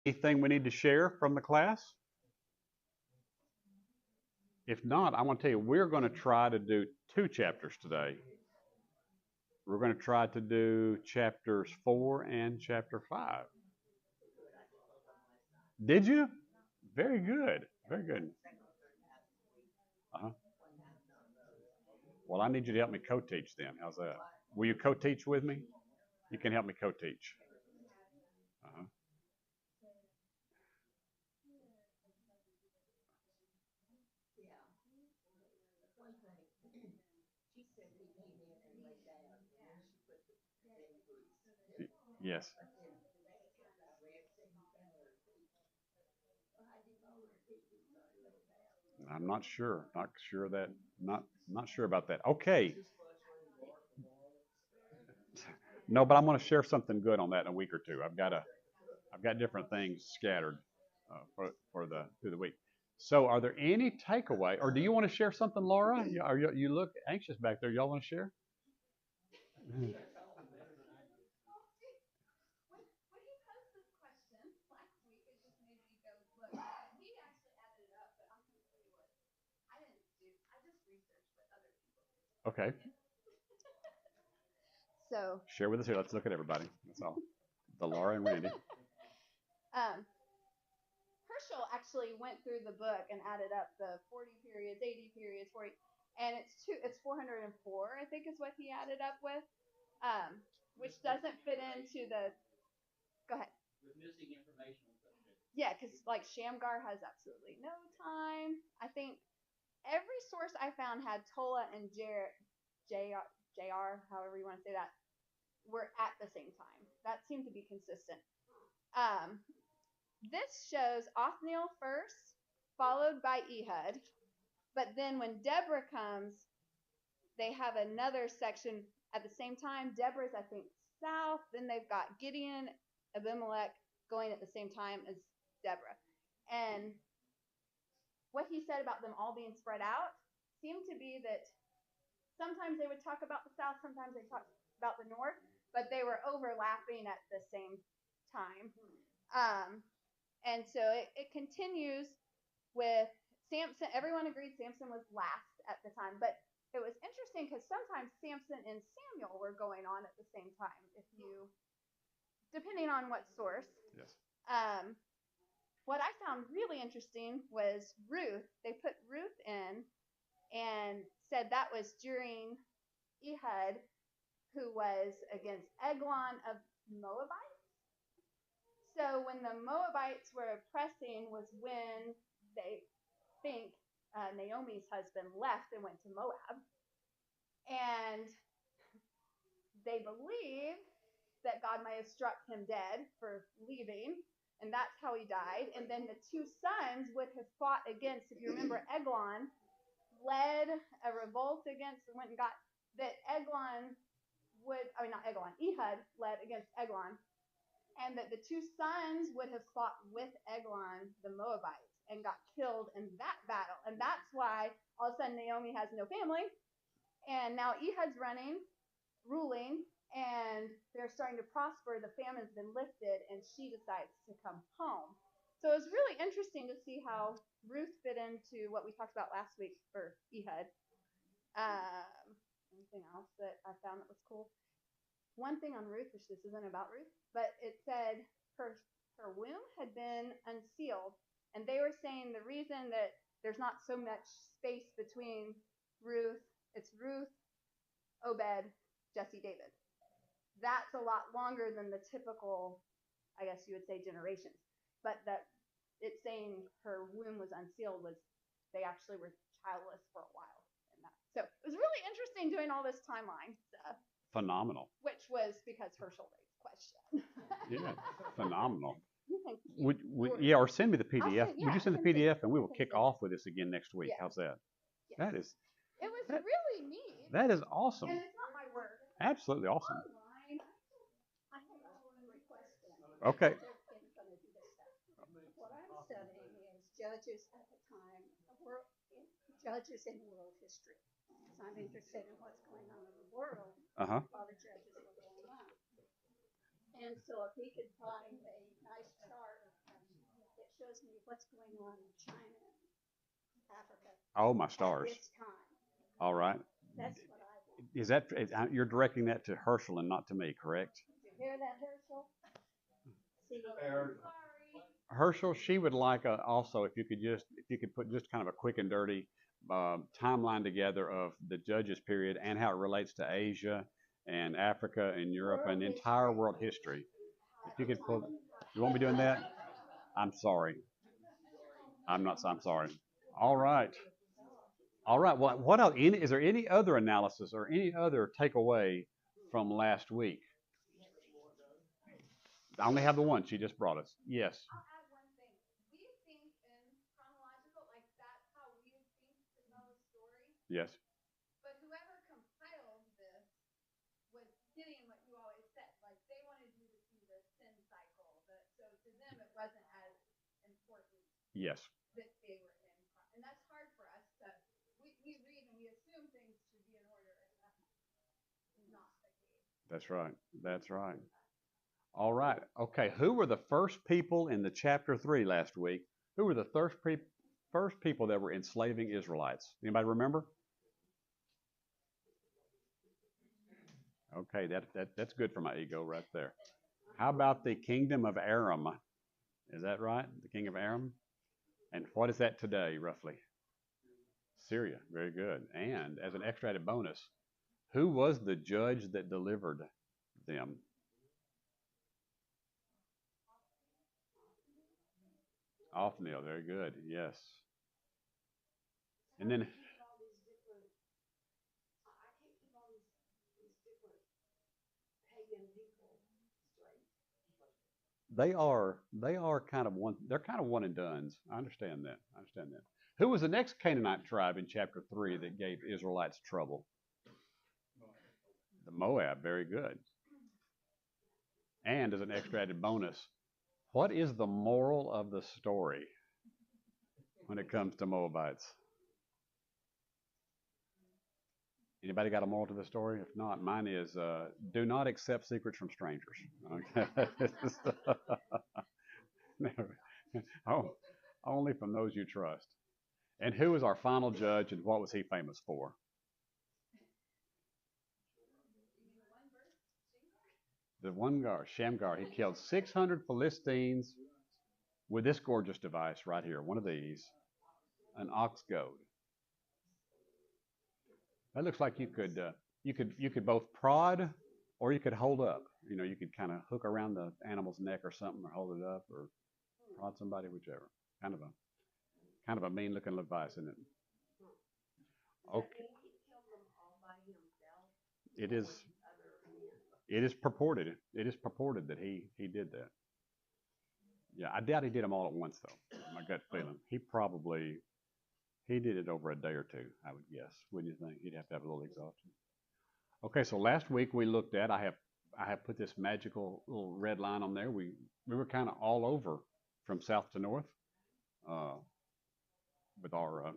Anything we need to share from the class? If not, I want to tell you, we're going to try to do 2 chapters today. We're going to try to do chapters 4 and chapter 5. Did you? Very good. Very good. Uh-huh. Well, I need you to help me co-teach then. How's that? Will you co-teach with me? You can help me co-teach. Uh-huh. Yes. I'm not sure. Not sure about that. Okay. No, but I'm going to share something good on that in a week or two. I've got different things scattered for the through the week. So, are there any takeaway, or do you want to share something, Laura? You look anxious back there. Y'all want to share? Okay. So Share with us here. Let's look at everybody. That's all. The Laura and Randy. Herschel actually went through the book and added up the 40 periods, 80 periods, 40, and it's 404, I think is what he added up with, which doesn't fit into the. Go ahead. Yeah, because like Shamgar has absolutely no time. I think every source I found had Tola and JR, however you want to say that, were at the same time. That seemed to be consistent. This shows Othniel first, followed by Ehud. But then when Deborah comes, they have another section at the same time. Deborah's, I think, south. Then they've got Gideon, Abimelech going at the same time as Deborah. And what he said about them all being spread out seemed to be that sometimes they would talk about the south, sometimes they talked about the north, but they were overlapping at the same time. And so it continues with Samson. Everyone agreed Samson was last at the time, but it was interesting because sometimes Samson and Samuel were going on at the same time, depending on what source. Yes. What I found really interesting was Ruth. They put Ruth in and said that was during Ehud, who was against Eglon of Moabites. So when the Moabites were oppressing was when they think Naomi's husband left and went to Moab. And they believe that God may have struck him dead for leaving, and that's how he died. And then the 2 sons would have fought against, if you remember, Eglon led a revolt against, went and got, that Eglon Ehud led against Eglon, and that the 2 sons would have fought with Eglon, the Moabites, and got killed in that battle. And that's why all of a sudden Naomi has no family, and now Ehud's ruling, and they're starting to prosper. The famine's been lifted, and she decides to come home. So it was really interesting to see how Ruth fit into what we talked about last week for Ehud. Anything else that I found that was cool? One thing on Ruth, which this isn't about Ruth, but it said her womb had been unsealed, and they were saying the reason that there's not so much space between it's Ruth, Obed, Jesse, David. That's a lot longer than the typical, I guess you would say, generations. But that it's saying her womb was unsealed was they actually were childless for a while. So it was really interesting doing all this timeline stuff. Phenomenal. Which was because Herschel raised question. Yeah, phenomenal. Yeah, or send me the PDF. Yeah, Would you send the PDF, and we will kick off with this again next week? Yeah. How's that? Yes. It was really neat. That is awesome. And it's not my work. Absolutely awesome. Online, I have a request. Okay. What I'm studying is judges at the time, judges in world history. So I'm interested in what's going on in the world while the judges were going on. And so if he could find a nice chart shows me what's going on in China and Africa. Oh, my stars. At this time. All right. That's what I want. Is that you're directing that to Herschel and not to me, correct? Did you hear that, Herschel? See, Herschel, she would like also if you could put just kind of a quick and dirty timeline together of the Judges period and how it relates to Asia and Africa and Europe and the entire world history. If you could pull, you won't be doing that. I'm sorry. I'm not. I'm sorry. All right. All right. Well, what else? Is there any other analysis or any other takeaway from last week? I only have the one she just brought us. Yes. I'll add one thing. We think in chronological, like that's how we would think to tell a story. Yes. But whoever compiled this was getting what you always said. Like they wanted you to see the sin cycle. So to them, it wasn't as important. Yes. That they were in. And that's hard for us to. We read and we assume things should be in order, and that's not the case. That's right. That's right. All right. Okay. Who were the first people in the chapter 3 last week? Who were the first people that were enslaving Israelites? Anybody remember? Okay, that's good for my ego right there. How about the kingdom of Aram? Is that right? The king of Aram? And what is that today, roughly? Syria. Very good. And as an extra added bonus, who was the judge that delivered them? Othniel. Very good. Yes. And then they are kind of one. They're kind of one and dones. I understand that. Who was the next Canaanite tribe in chapter 3 that gave Israelites trouble? The Moab. Very good. And as an extra added bonus, what is the moral of the story when it comes to Moabites? Anybody got a moral to the story? If not, mine is do not accept secrets from strangers. Okay. Oh, only from those you trust. And who was our final judge and what was he famous for? The one guard, Shamgar. He killed 600 Philistines with this gorgeous device right here, one of these, an ox goad. That looks like you could both prod or you could hold up. You know, you could kind of hook around the animal's neck or something, or hold it up, or prod somebody, whichever. Kind of a mean looking device, isn't it? Okay. It is. It is purported. It is purported that he did that. Yeah, I doubt he did them all at once though. My gut feeling. He did it over a day or two, I would guess. Wouldn't you think? He'd have to have a little exhaustion. Okay, so last week we looked at. I have put this magical little red line on there. We were kind of all over from south to north with our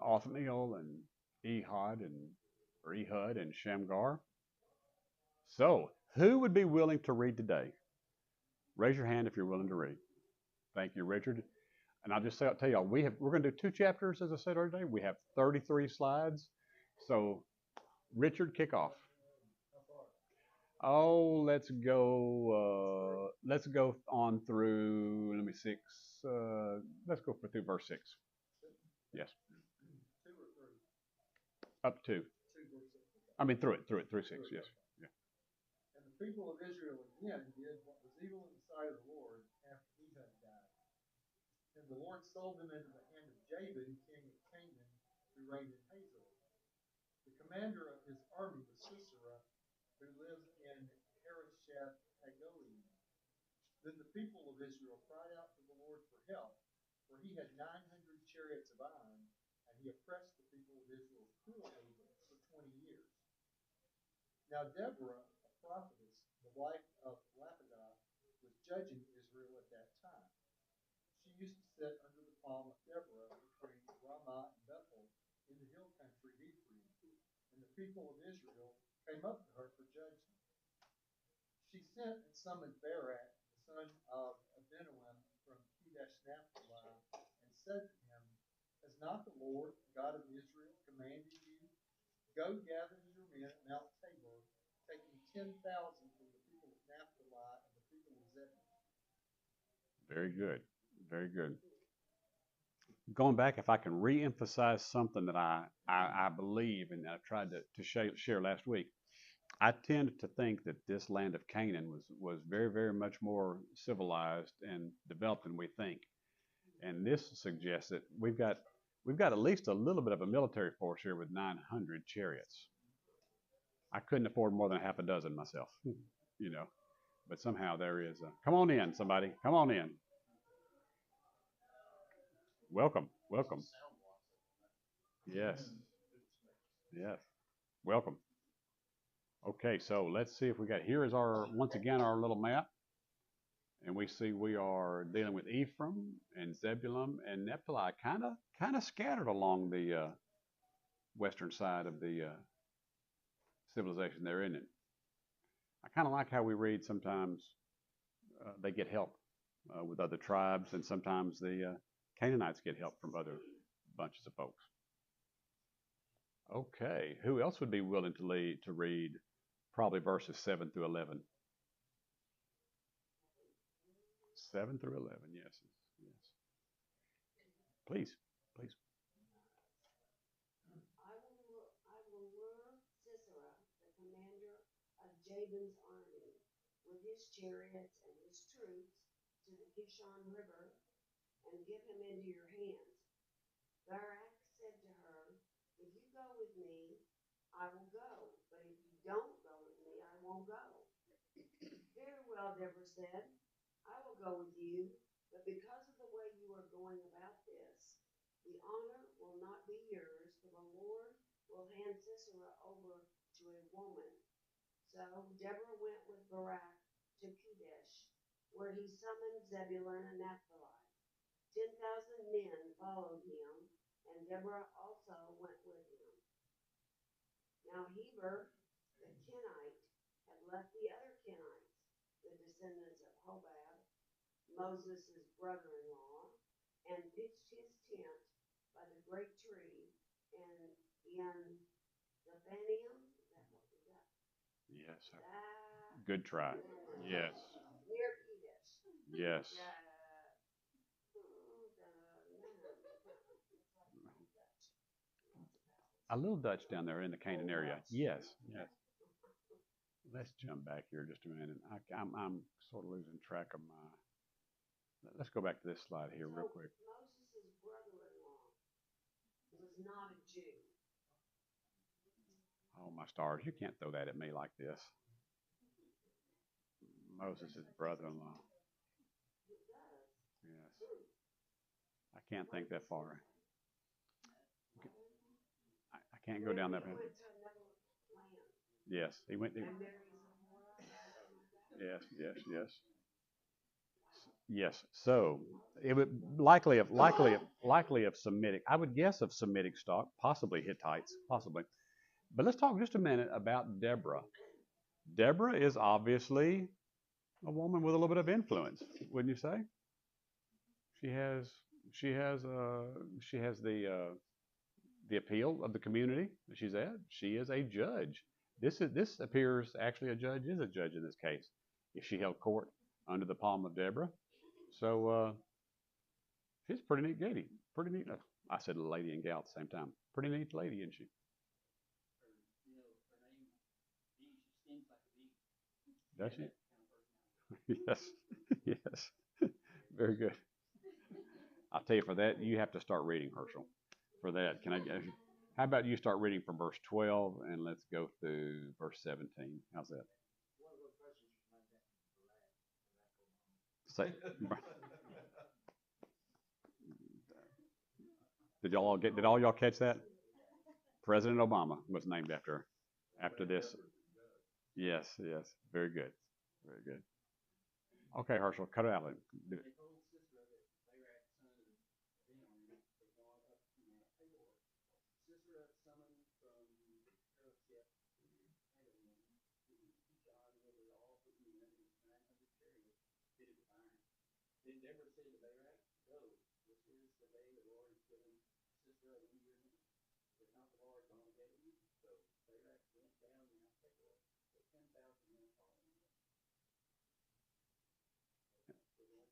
Othniel and Ehud and Shamgar. So, who would be willing to read today? Raise your hand if you're willing to read. Thank you, Richard. And I'll just tell y'all, we're going to do 2 chapters, as I said earlier today. We have 33 slides. So, Richard, kick off. Oh, let's go on through. Let me see. Let's go through verse 6. Yes. Up to. I mean through 6. Yes. Yeah. And the people of Israel again did what was evil in the sight of the Lord after Ehud died. And the Lord sold them into the hand of Jabin, king of Canaan, who reigned in Hazor. The commander of his army was Sisera, who lived in Harosheth Hagoyim. Then the people of Israel cried out to the Lord for help, for he had 900 chariots of iron, and he oppressed the people of Israel cruelly for 20 years. Now Deborah, a prophetess, the wife of Lapidoth, was judging Israel at that time. She used to sit under the palm of Deborah between Ramah and Bethel in the hill country of Ephraim, and the people of Israel came up to her for judgment. She sent and summoned Barak, the son of Abinoam from Naphtali, and said to him, Has not the Lord, God of Israel, commanded you, Go gather your men at Mount Tabor, taking 10,000 from the people of Naphtali and the people of Zebulun? Very good. Very good. Going back, if I can re-emphasize something that I believe and I tried to share last week, I tend to think that this land of Canaan was very, very much more civilized and developed than we think. And this suggests that we've got at least a little bit of a military force here with 900 chariots. I couldn't afford more than half a dozen myself, you know. But somehow there is a. Come on in, somebody. Come on in. Welcome. Welcome. Yes. Yes. Welcome. Okay, so let's see if we got. Here is our once again our little map, and we see we are dealing with Ephraim and Zebulun and Naphtali, kind of scattered along the western side of the civilization there, isn't it? I kind of like how we read sometimes they get help with other tribes, and sometimes the Canaanites get help from other bunches of folks. Okay, who else would be willing to read probably verses 7 through 11? 7 through 11, yes. Yes. Please, please. I will lure Sisera, the commander of Jabin's army, with his chariots and his troops to the Kishon River and give him into your hands. Barak said to her, If you go with me, I will go. But if you don't go with me, I won't go. Very well, Deborah said. I will go with you. But because of the way you are going about this, the honor will not be yours, for the Lord will hand Sisera over to a woman. So Deborah went with Barak to Kadesh, where he summoned Zebulun and Naphtali. 10,000 men followed him, and Deborah also went with him. Now Heber, the Kenite, had left the other Kenites, the descendants of Hobab, Moses' brother-in-law, and pitched his tent by the great tree and in Zephanium. Is that what we got? Yes, sir. Good try. Yes. Near Kadesh. Yes. A little Dutch down there in the Canaan area. Yes, yes. Let's jump back here just a minute. I'm sort of losing track of my. Let's go back to this slide here real quick. Moses' brother-in-law was not a Jew. Oh, my stars. You can't throw that at me like this. Moses' brother-in-law. Yes. I can't think that far. I can't go down that path. Yes, he went. Yes, yes, yes. Yes. So it would likely of Semitic. I would guess of Semitic stock, possibly Hittites, possibly. But let's talk just a minute about Deborah. Deborah is obviously a woman with a little bit of influence, wouldn't you say? She has the appeal of the community that she's at. She is a judge. This appears actually a judge is a judge in this case. If she held court under the palm of Deborah, so she's a pretty neat lady. Pretty neat. I said lady and gal at the same time. Pretty neat lady, isn't she? Does she? Yes. Yes. Very good. I'll tell you for that, you have to start reading, Herschel. For that, how about you start reading from verse 12 and let's go through verse 17. How's that? Say, did all y'all catch that? President Obama was named after this. Yes, yes. Very good. Very good. Okay, Herschel, cut it out. Then Deborah said to Barak,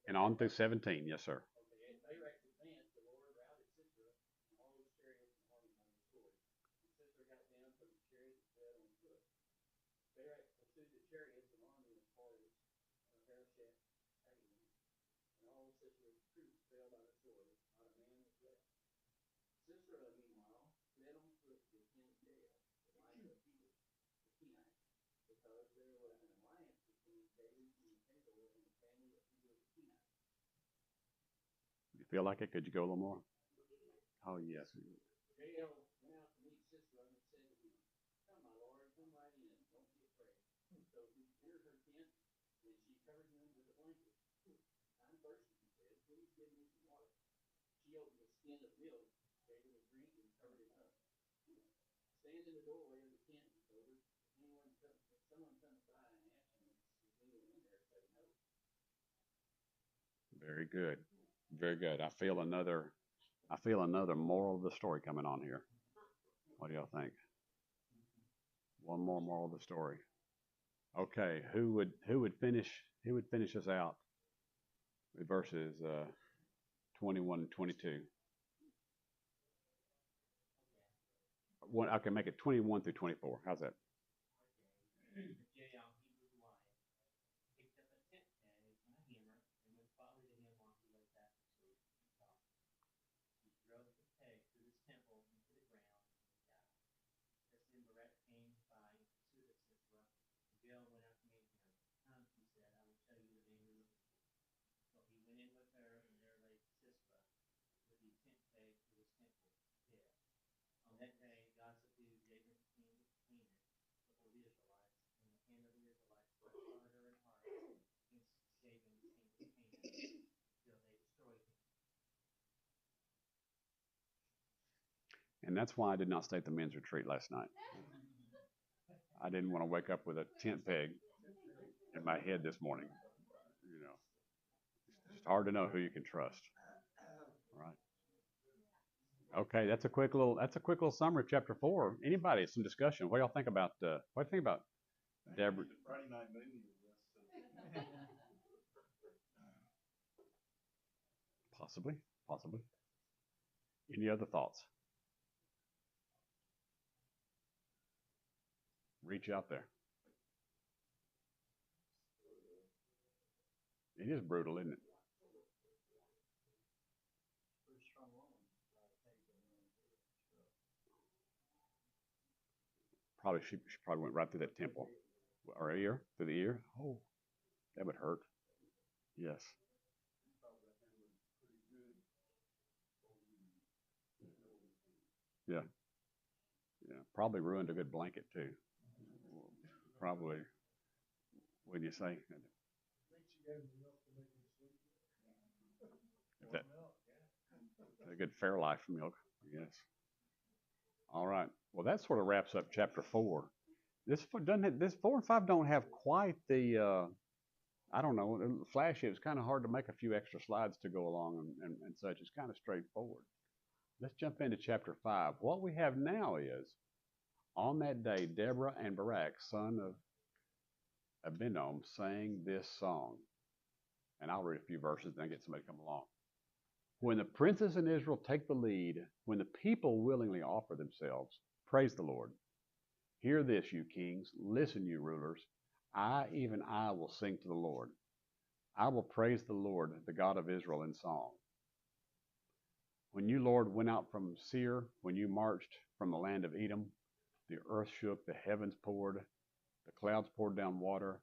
And on through 17, yes, sir. You feel like it? Could you go a little more? Oh, yes. Very good. Very good. I feel another moral of the story coming on here. What do y'all think? One more moral of the story. Okay, who would finish us out with verses 21 and 22? I can make it 21 through 24. How's that? And that's why I did not stay at the men's retreat last night. I didn't want to wake up with a tent peg in my head this morning. You know, it's hard to know who you can trust. All right. Okay, that's a quick little summary of chapter 4. Anybody, some discussion. What do y'all think about? What do you think about Deborah? Friday night movie. Possibly. Any other thoughts? Reach out there. It is brutal, isn't it? She probably went right through that temple or ear, through the ear. Oh, that would hurt. Yes. Yeah. Yeah. Probably ruined a good blanket too. Probably. Wouldn't you say? A good Fairlife milk. Yes. All right. Well, that sort of wraps up chapter 4. This 4 and 5 don't have quite the I don't know, flashy. It was kind of hard to make a few extra slides to go along and such. It's kind of straightforward. Let's jump into chapter 5. What we have now is, on that day, Deborah and Barak, son of Abinoam, sang this song. And I'll read a few verses, then get somebody to come along. When the princes in Israel take the lead, when the people willingly offer themselves, praise the Lord. Hear this, you kings. Listen, you rulers. Even I, will sing to the Lord. I will praise the Lord, the God of Israel, in song. When you, Lord, went out from Seir, when you marched from the land of Edom, the earth shook, the heavens poured, the clouds poured down water,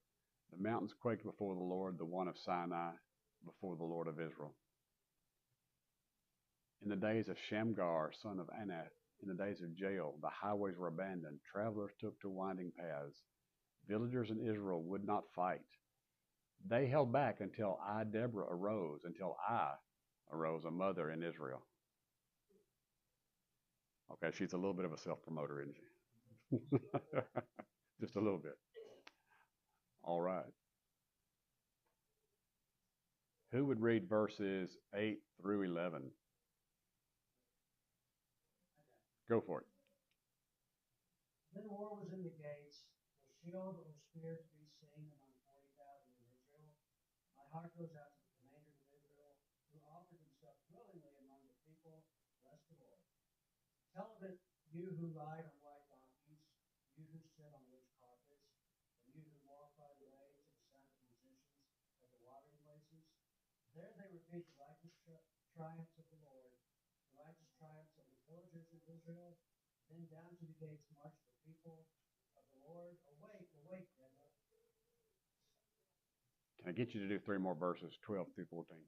the mountains quaked before the Lord, the one of Sinai, before the Lord of Israel. In the days of Shamgar, son of Anath, in the days of Jael, the highways were abandoned, travelers took to winding paths. Villagers in Israel would not fight. They held back until I, Deborah, arose, a mother in Israel. Okay, she's a little bit of a self-promoter, isn't she? Just a little bit. All right. Who would read verses 8 through 11? Go for it. Then war was in the gates, no shield or spear to be seen among 40,000 in Israel. My heart goes out to the commanders of Israel, who offered themselves willingly among the people, bless the Lord. Tell of it, you who ride on white donkeys, you who sit on rich carpets, and you who walk by the way to the sound of musicians at the watering places. There they repeat the righteous triumphs of the Lord, the righteous triumphs of the villagers of Israel. Then down to the gates march the people of the Lord. Awake, awake, Deborah. Can I get you to do 3 more verses, 12 through 14?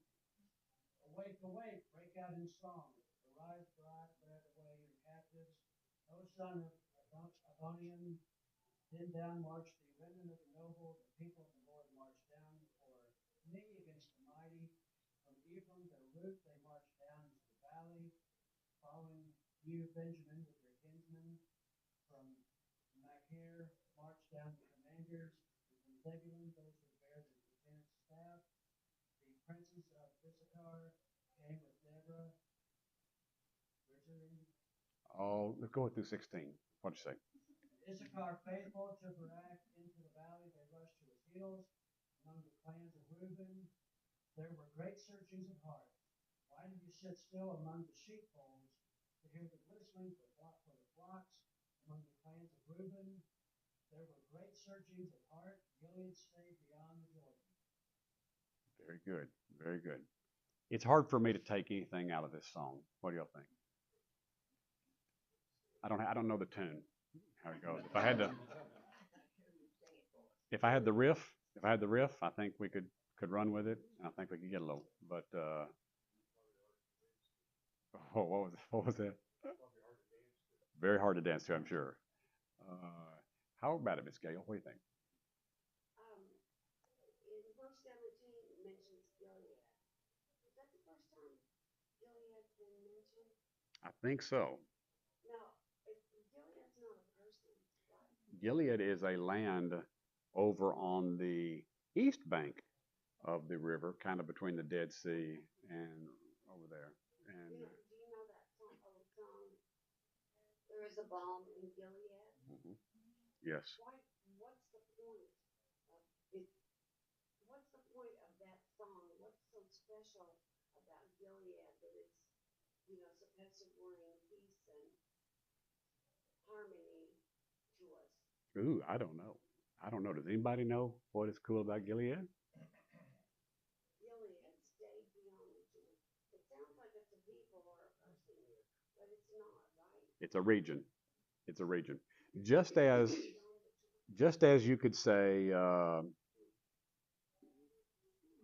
Awake, awake, break out in song. Arise, bride, bear away your captives. O son of Aboniam, then down march the remnant of the noble. The people of the Lord march down for me against the mighty. From Ephraim, their root, they march down into the valley. Following you, Benjamin, with your kinsmen. From Machir, march down the commanders. And from Zebulun, those who bear the lieutenant's staff. The princes of Issachar came with Deborah. Where's your reading? Oh, let's go through 16. What'd you say? Issachar faithful to Barak into the valley, they rushed to his heels. Among the clans of Reuben, there were great searchings of heart. Why did you sit still among the sheepfolds to hear the whistling for the flocks? Among the clans of Reuben, there were great searchings of heart. Gilead stayed beyond the Jordan. Very good. Very good. It's hard for me to take anything out of this song. What do y'all think? I don't know the tune, how it goes. If I had the riff, I think we could run with it, and I think we could get a little. But what was that? Very hard to dance to, I'm sure. How about it, Miss Gail? What do you think? In verse 17, it mentions Gilead. Is that the first time Gilead's been mentioned? I think so. No, Gilead's not a person, right? Gilead is a land over on the east bank of the river, kind of between the Dead Sea and over there. And do you know that old song? There is a balm in Gilead. Mm-hmm. Yes. What's the point of it? What's the point of that song? What's so special about Gilead that it's, supposed to bring peace and harmony to us? Ooh, I don't know. Does anybody know what is cool about Gilead? Gilead stayed beyond the Jordan. It sounds like it's a people or a person, but it's not, right? It's a region. It's a region. Just as you could say, well,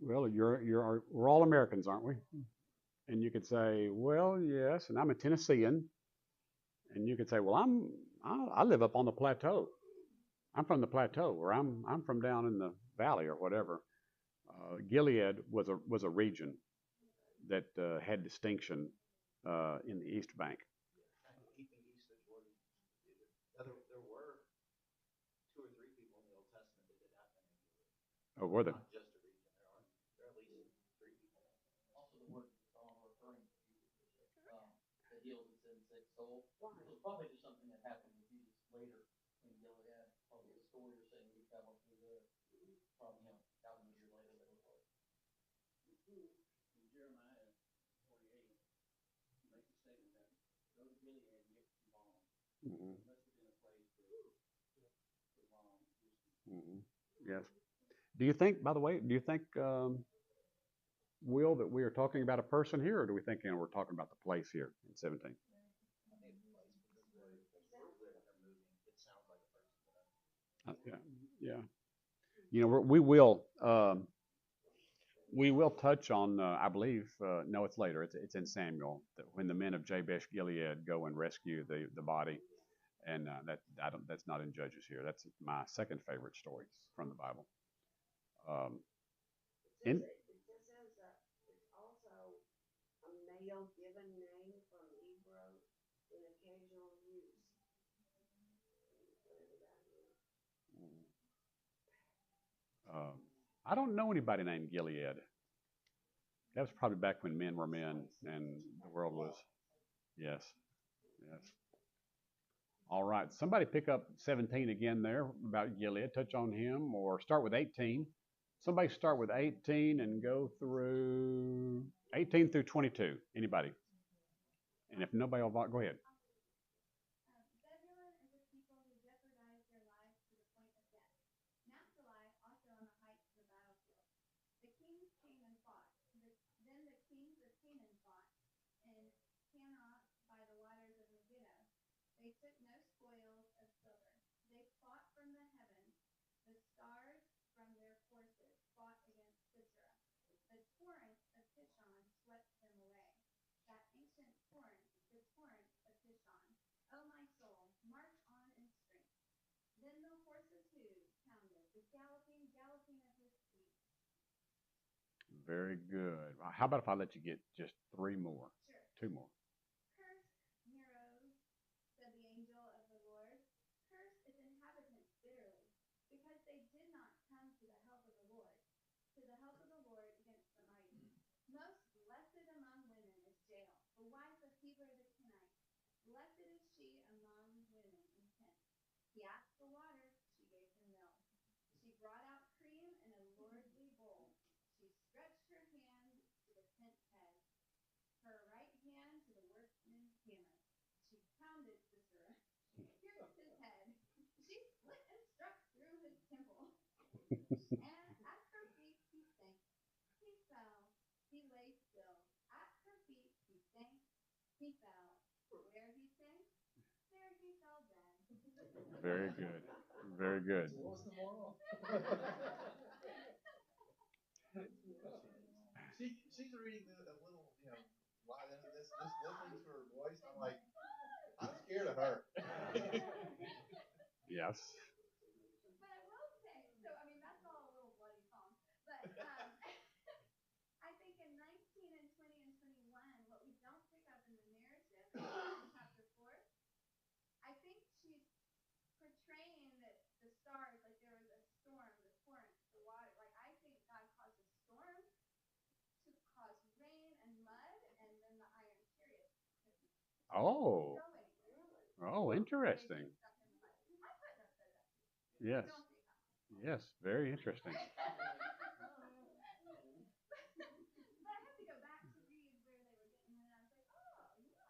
we're all Americans, aren't we? And you could say, well, yes, and I'm a Tennessean. And you could say, well, I live up on the plateau. I'm from the plateau, or I'm from down in the valley, or whatever. Gilead was a region that had distinction in the East Bank. Kind of keeping east of Jordan. There were 2 or 3 people in the Old Testament that did not name Gilead. Oh, were there? Not just a region. There are at least 3 people. Also, the word referring to Jesus, that heals and sin sick soul. It was probably just something that happened with Jesus later in Gilead. Probably the story you're saying he traveled through there. Probably thousands of years later that was like. In Jeremiah 48, he makes a statement that go to Gilead and get some balm. Mm-hmm. It must have been a place for balm. Mm-hmm. Yes. Do you think, by the way, Will, that we are talking about a person here, or do we think we're talking about the place here in 17? I think the place, because where they're moving, it sounds like a person. Yeah. We will touch on, I believe, no, it's later. It's in Samuel, that when the men of Jabesh Gilead go and rescue the body, and that's not in Judges here. That's my second favorite story from the Bible. It says it's also a male given name from Hebrew in occasional use. I don't know anybody named Gilead. That was probably back when men were men and the world was. Yes. Yes. All right. Somebody pick up 17 again there about Gilead. Touch on him or start with 18. Somebody start with 18 and go through 18 through 22. Anybody? And if nobody will, go ahead. Zebulun is a people who jeopardized their lives to the point of death. Naphtali also on the heights of the battlefield. The kings came and fought. Then the kings of Canaan fought in Canaanites by the waters of Megiddo. They took no spoils of silver. They fought from the heavens. The stars from their forces fought against Sisera. The torrent of Kishon swept them away. That ancient torrent, the torrent of Kishon. O my soul, march on in strength. Then the horse's hooves pounded, the galloping, galloping of his feet. Very good. How about if I let you get just 3 more? Sure. 2 more. Curse Meroz, said the angel of the Lord. Curse its inhabitants bitterly, because they did not come to the help of the Lord, to the help of the Lord against the mighty. Most blessed among women is Jael, the wife of Heber the Kenite. Blessed is she among women in tents. He asked for water, she gave him milk. She brought out cream in a lordly bowl. She stretched her hand to the tent's head, her right hand to the workman's hammer. She pounded Sisera. She pierced his head. She split and struck through his temple. And at her feet he sank. He fell. He lay still. At her feet he sank. He fell. Where he sank, there he fell dead. Very good. Very good. What was the moral? She's reading a little, light into this, just listening to her voice. I'm like, I'm scared of her. Yes. But I will say, so I mean, that's all a little bloody song. But I think in 19 and 20 and 21, what we don't pick up in the narrative in chapter 4, I think she's portraying that the stars, like there was a storm, the torrent, the water. Like I think God caused a storm to cause rain and mud, and then the iron chariot couldn't Oh. go anywhere. Oh, interesting. I put that said that. Yes. Don't think that. Yes. Very interesting. But I have to go back to read where they were getting it, and I was like, oh, yeah.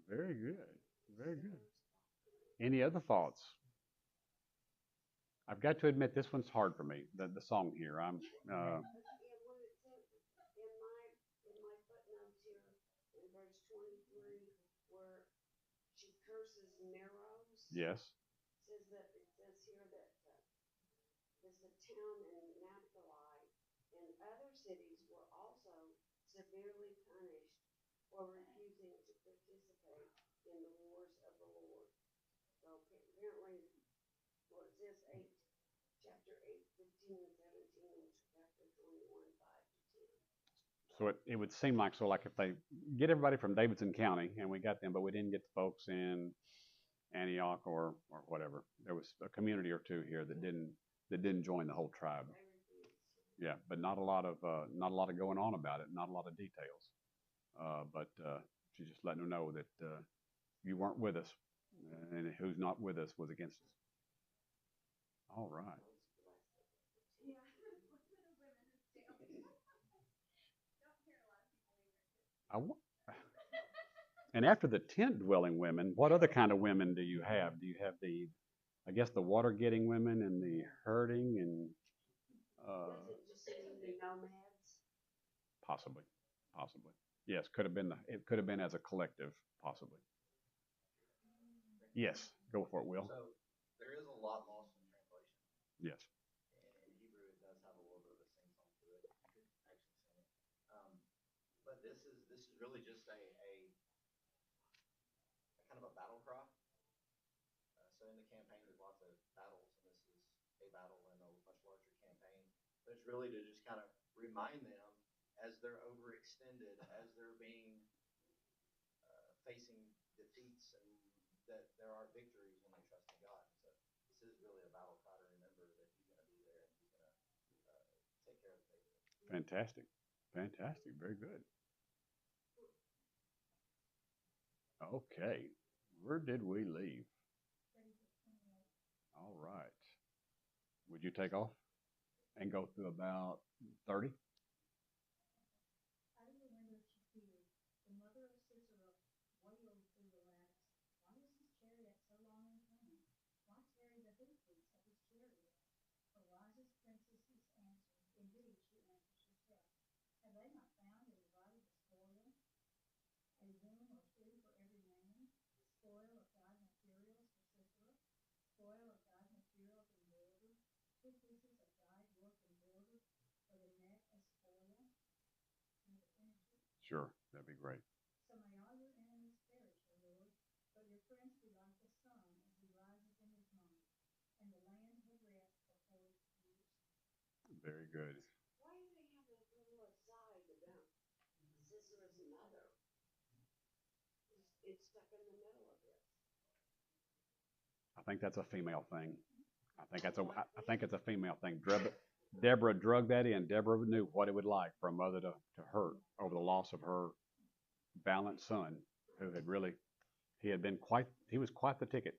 Very good. Very good. Any other thoughts? I've got to admit this one's hard for me. The song here. I'm. Yeah, what it says in my footnotes here in verse 23, where she curses Meroz. Yes. Says that it says here that there's a town in Naphtali and other cities were also severely punished for refusing to participate in the wars of the Lord. So apparently, well, it says chapter 8, 15 and 17, and chapter 21, 5 to 10. So it would seem like if they get everybody from Davidson County and we got them, but we didn't get the folks in Antioch or whatever. There was a community or two here that didn't join the whole tribe. Yeah, but not a lot of going on about it. Not a lot of details. But she's just letting them know that you weren't with us, and who's not with us was against us. All right. Yeah. Blessed are women in jail. Don't hear a lot of people either. And after the tent-dwelling women, what other kind of women do you have? Do you have the water-getting women and the herding and Was it just the nomads? possibly. Yes, it could have been as a collective, possibly. Yes, go for it, Will. So there is a lot lost in translation. Yes. In Hebrew, it does have a little bit of a sing-song to it. You could actually sing it. But this is really just a kind of a battle cry. So in the campaign, there's lots of battles, and this is a battle in a much larger campaign. But it's really to just kind of remind them as they're overextended, as they're being facing defeats, and that there are victories when they trust in God. So this is really a battle cry to remember that He's going to be there and He's going to take care of the victory. Fantastic. Fantastic. Very good. Okay. Where did we leave? All right. Would you take off and go through about 30? Sure, that'd be great. Very good. Why do they have that little aside about Sisera's mother? It's stuck in the middle of this. I think that's a female thing. I think it's a female thing. Deborah drug that in. Deborah knew what it would like for a mother to hurt over the loss of her valiant son, who had really he was quite the ticket,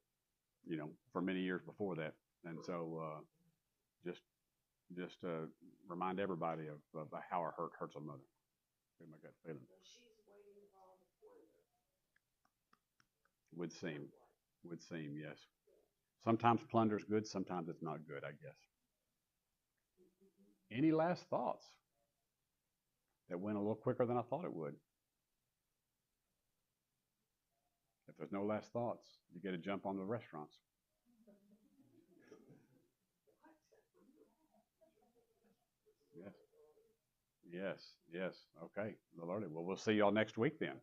for many years before that. And so just remind everybody of how a hurt hurts a mother. Give my gut feeling. So she's waiting for all the plunder. Would seem, yes. Sometimes plunder's good, sometimes it's not good, I guess. Any last thoughts? That went a little quicker than I thought it would. If there's no last thoughts, you get to jump on the restaurants. Yes. Okay. Well, we'll see y'all next week then.